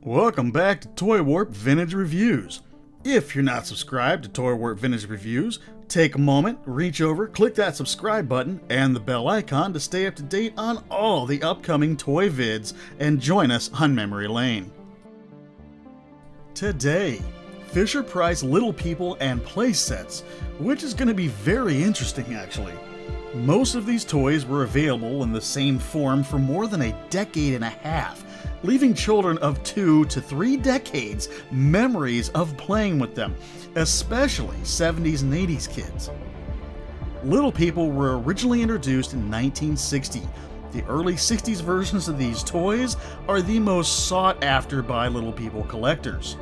Welcome back to TOYWARP Vintage Reviews. If you're not subscribed to TOYWARP Vintage Reviews, take a moment, reach over, click that subscribe button and the bell icon to stay up to date on all the upcoming toy vids and join us on Memory Lane. Today, Fisher-Price Little People and Playsets, which is going to be very interesting actually. Most of these toys were available in the same form for more than a decade and a half, leaving children of 2 to 3 decades memories of playing with them, especially 70s and 80s kids. Little People were originally introduced in 1960. The early 60s versions of these toys are the most sought after by Little People collectors.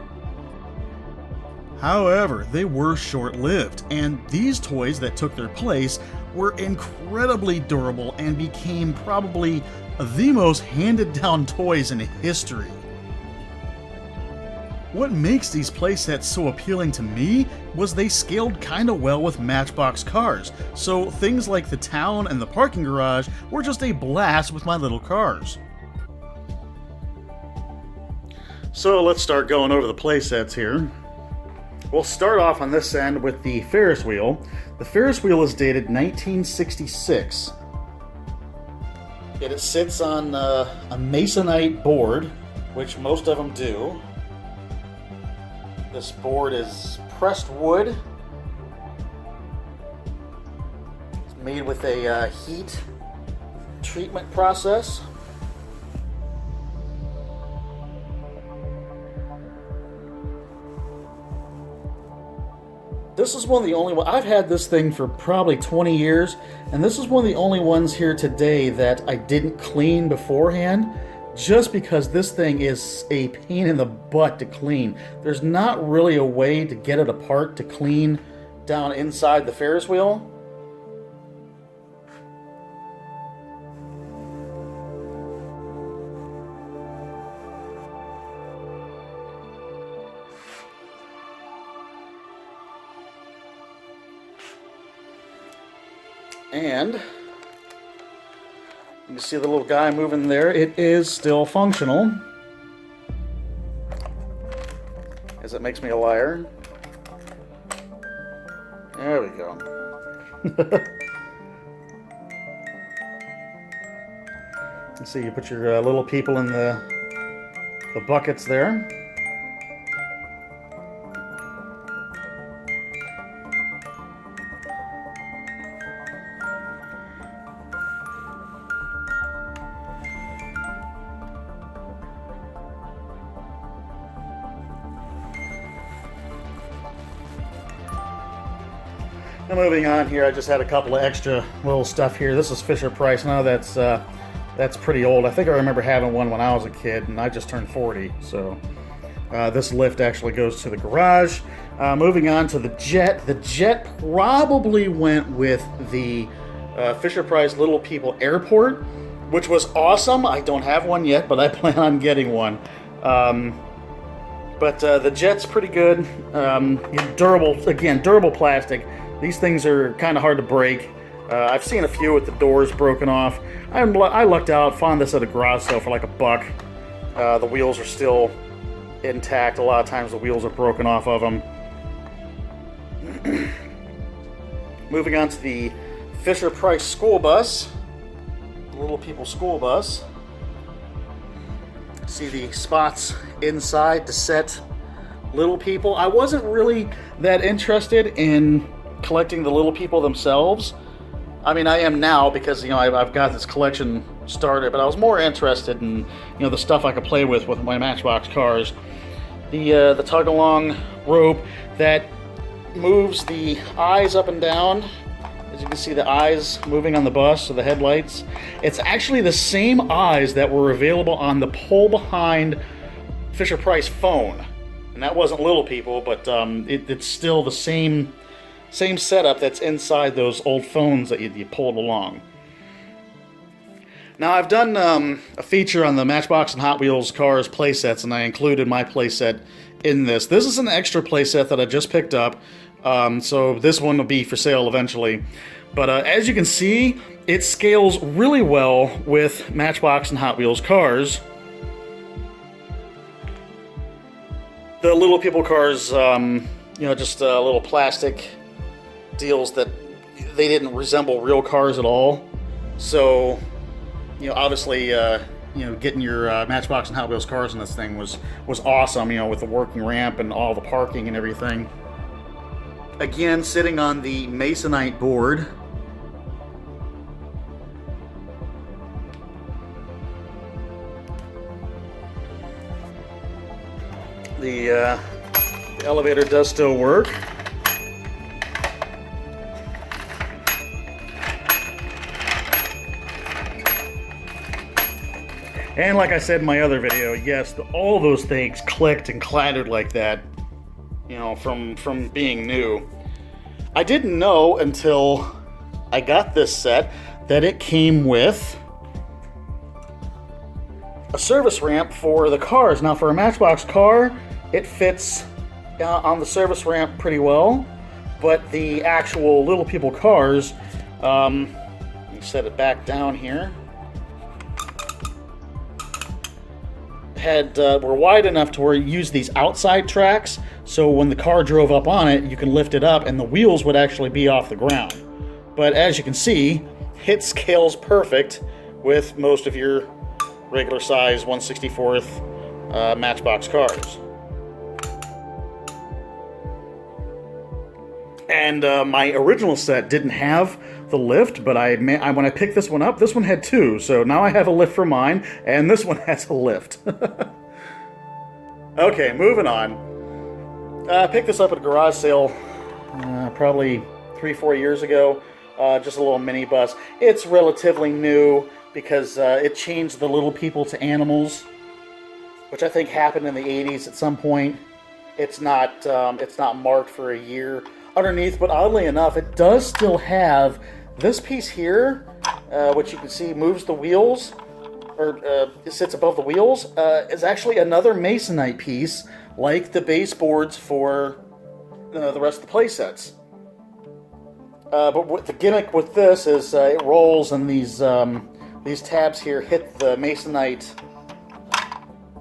However, they were short-lived, and these toys that took their place were incredibly durable and became probably the most handed-down toys in history. What makes these playsets so appealing to me was they scaled kinda well with Matchbox cars, so things like the town and the parking garage were just a blast with my little cars. So let's start going over the playsets here. We'll start off on this end with the Ferris Wheel. The Ferris Wheel is dated 1966. It sits on a masonite board, which most of them do. This board is pressed wood. It's made with a heat treatment process. This is one of the only ones. I've had this thing for probably 20 years, and this is one of the only ones here today that I didn't clean beforehand, just because this thing is a pain in the butt to clean. There's not really a way to get it apart to clean down inside the Ferris wheel. And you can see the little guy moving there. It is still functional, as it makes me a liar. There we go. You see, you put your little people in the buckets there. Now moving on here, I just had a couple of extra little stuff here. This is Fisher-Price. Now that's pretty old. I think I remember having one when I was a kid, and I just turned 40. So this lift actually goes to the garage. Moving on to the Jet. The Jet probably went with the Fisher-Price Little People Airport, which was awesome. I don't have one yet, but I plan on getting one. But the Jet's pretty good. Durable, again, durable plastic. These things are kind of hard to break. I've seen a few with the doors broken off. I lucked out, found this at a garage sale for like $1. The wheels are still intact. A lot of times the wheels are broken off of them. Moving on to the Fisher-Price school bus. Little People school bus. See the spots inside to set Little People. I wasn't really that interested in collecting the Little People themselves. I mean, I am now because, you know, I've got this collection started, but I was more interested in, you know, the stuff I could play with my Matchbox cars. The tug-along rope that moves the eyes up and down. As you can see, the eyes moving on the bus, so the headlights. It's actually the same eyes that were available on the pull-behind Fisher-Price phone. And that wasn't Little People, but it's still the same setup that's inside those old phones that you pulled along. Now, I've done a feature on the Matchbox and Hot Wheels cars playsets, and I included my playset in this. This is an extra playset that I just picked up, so this one will be for sale eventually. But as you can see, it scales really well with Matchbox and Hot Wheels cars. The Little People cars, just little plastic deals that they didn't resemble real cars at all. So, obviously, getting your Matchbox and Hot Wheels cars in this thing was awesome, with the working ramp and all the parking and everything. Again, sitting on the Masonite board. The elevator does still work. And like I said in my other video, yes, all those things clicked and clattered like that, from being new. I didn't know until I got this set that it came with a service ramp for the cars. Now, for a Matchbox car, it fits on the service ramp pretty well, but the actual Little People cars, let me set it back down here, were wide enough to where you use these outside tracks, so when the car drove up on it, you can lift it up and the wheels would actually be off the ground. But as you can see, it scales perfect with most of your regular size 1/64th Matchbox cars. And my original set didn't have the lift, but when I picked this one up, this one had two. So now I have a lift for mine, and this one has a lift. Okay, moving on. I picked this up at a garage sale probably 3-4 years ago. Just a little mini bus. It's relatively new because it changed the Little People to animals, which I think happened in the 80s at some point. It's not marked for a year underneath, but oddly enough, it does still have this piece here, which you can see moves the wheels, or it sits above the wheels, is actually another Masonite piece, like the baseboards for the rest of the Playsets. But what the gimmick with this is it rolls, and these tabs here hit the Masonite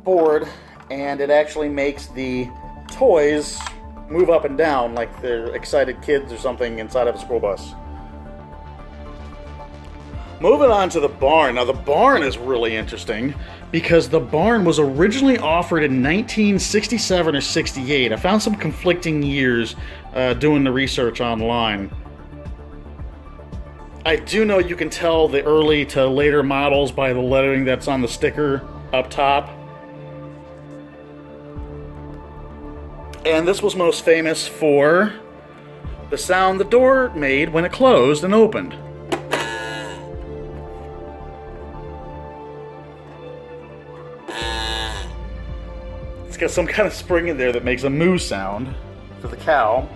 board, and it actually makes the toys move up and down like they're excited kids or something inside of a school bus. Moving on to the barn. Now, the barn is really interesting because the barn was originally offered in 1967 or 68. I found some conflicting years doing the research online. I do know you can tell the early to later models by the lettering that's on the sticker up top. And this was most famous for the sound the door made when it closed and opened. It's got some kind of spring in there that makes a moo sound for the cow.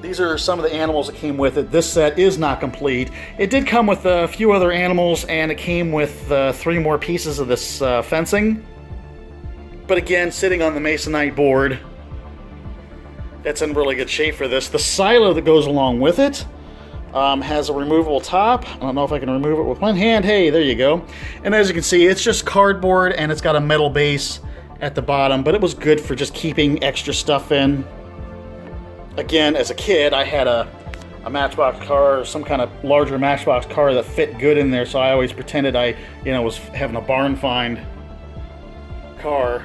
These are some of the animals that came with it. This set is not complete. It did come with a few other animals, and it came with 3 more pieces of this fencing. But again, sitting on the Masonite board, that's in really good shape for this. The silo that goes along with it has a removable top. I don't know if I can remove it with one hand. Hey, there you go. And as you can see, it's just cardboard, and it's got a metal base at the bottom, but it was good for just keeping extra stuff in. Again, as a kid, I had a Matchbox car, or some kind of larger Matchbox car that fit good in there, so I always pretended I, was having a barn find car.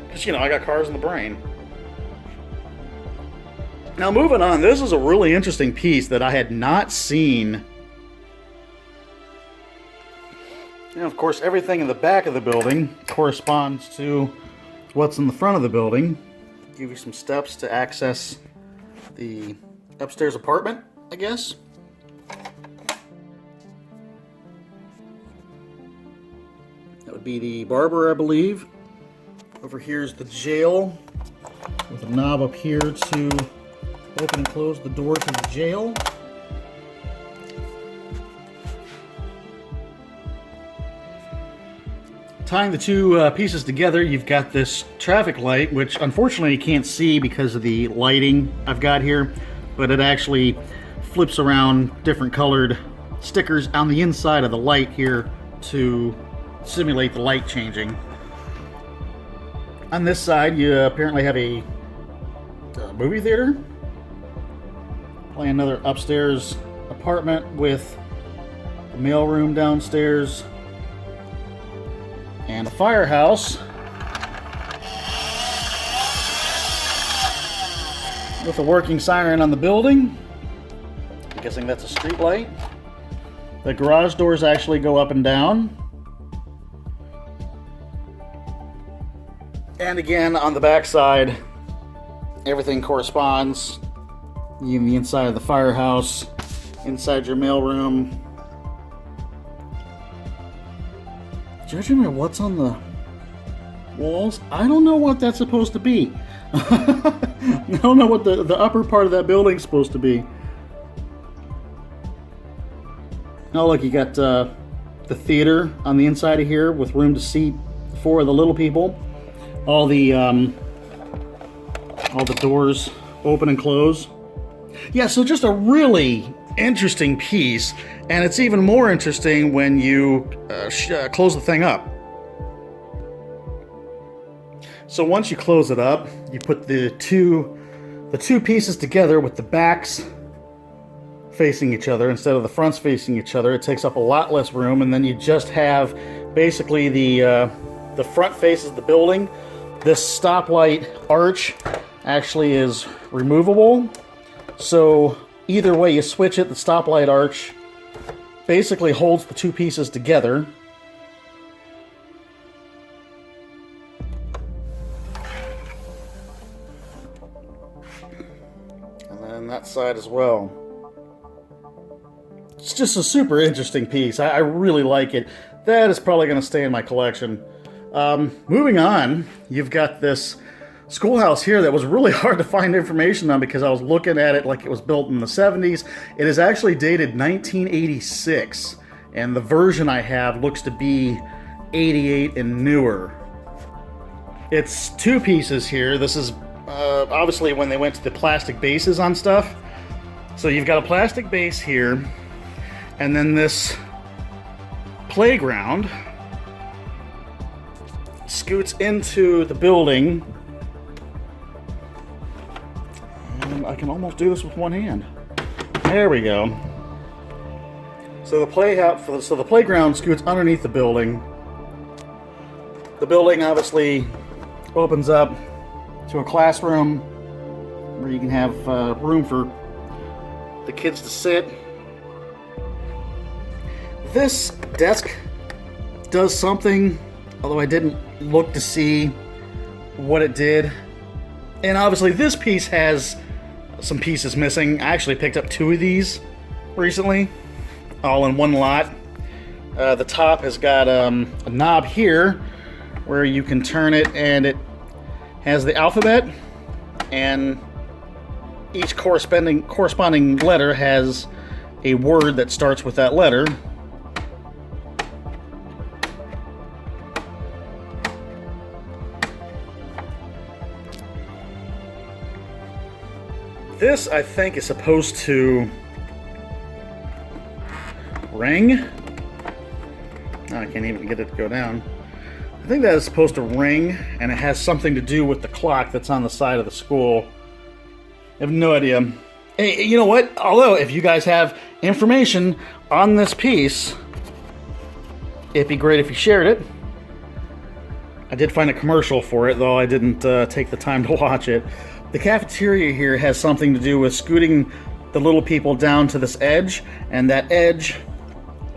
Because, I got cars in the brain. Now, moving on, this is a really interesting piece that I had not seen. Of course, everything in the back of the building corresponds to what's in the front of the building. Give you some steps to access the upstairs apartment, I guess. That would be the barber, I believe. Over here is the jail, with a knob up here to open and close the door to the jail. Tying the two pieces together, you've got this traffic light, which unfortunately you can't see because of the lighting I've got here, but it actually flips around different colored stickers on the inside of the light here to simulate the light changing. On this side, you apparently have a movie theater. Probably another upstairs apartment with a mailroom downstairs. And a firehouse. With a working siren on the building. I'm guessing that's a street light. The garage doors actually go up and down. And again, on the back side, everything corresponds. Even the inside of the firehouse, inside your mailroom. Judging by what's on the walls, I don't know what that's supposed to be. I don't know what the upper part of that building's supposed to be. Oh, look, you got the theater on the inside of here with room to seat 4 of the little people. All the doors open and close. Yeah, so just a really interesting piece, and it's even more interesting when you close the thing up. So once you close it up, you put the two pieces together with the backs facing each other instead of the fronts facing each other. It takes up a lot less room, and then you just have basically the front faces of the building. This stoplight arch actually is removable, so either way you switch it, the stoplight arch basically holds the two pieces together. And then that side as well. It's just a super interesting piece. I really like it. That is probably going to stay in my collection. Moving on, you've got this Schoolhouse here that was really hard to find information on because I was looking at it like it was built in the 70s. It is actually dated 1986, and the version I have looks to be 88 and newer. It's 2 pieces here. This is obviously when they went to the plastic bases on stuff. So you've got a plastic base here, and then this playground scoots into the building. And I can almost do this with one hand. There we go. So the playground scoots underneath the building. The building obviously opens up to a classroom where you can have room for the kids to sit. This desk does something, although I didn't look to see what it did. And obviously this piece has some pieces missing. I actually picked up 2 of these recently, all in one lot. The top has got a knob here where you can turn it, and it has the alphabet, and each corresponding letter has a word that starts with that letter. This, I think, is supposed to ring. Oh, I can't even get it to go down. I think that is supposed to ring, and it has something to do with the clock that's on the side of the school. I have no idea. Hey, you know what? Although, if you guys have information on this piece, it'd be great if you shared it. I did find a commercial for it, though I didn't take the time to watch it. The cafeteria here has something to do with scooting the little people down to this edge, and that edge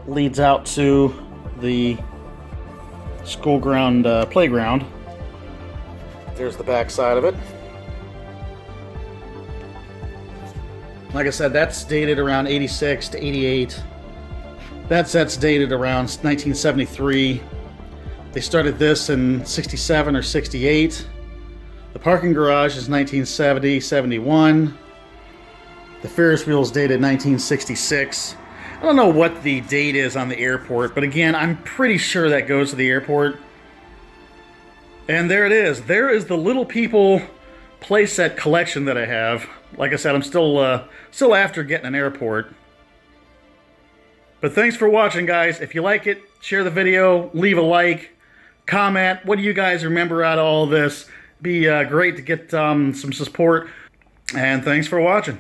leads out to the school ground playground. There's the back side of it. Like I said, that's dated around 86 to 88. That set's dated around 1973. They started this in 67 or 68. The parking garage is 1970, 71. The Ferris Wheel is dated 1966. I don't know what the date is on the airport, but again, I'm pretty sure that goes to the airport. And there it is. There is the Little People playset collection that I have. Like I said, I'm still after getting an airport. But thanks for watching, guys. If you like it, share the video, leave a like. comment. What do you guys remember out of all this? Be great to get some support. And thanks for watching.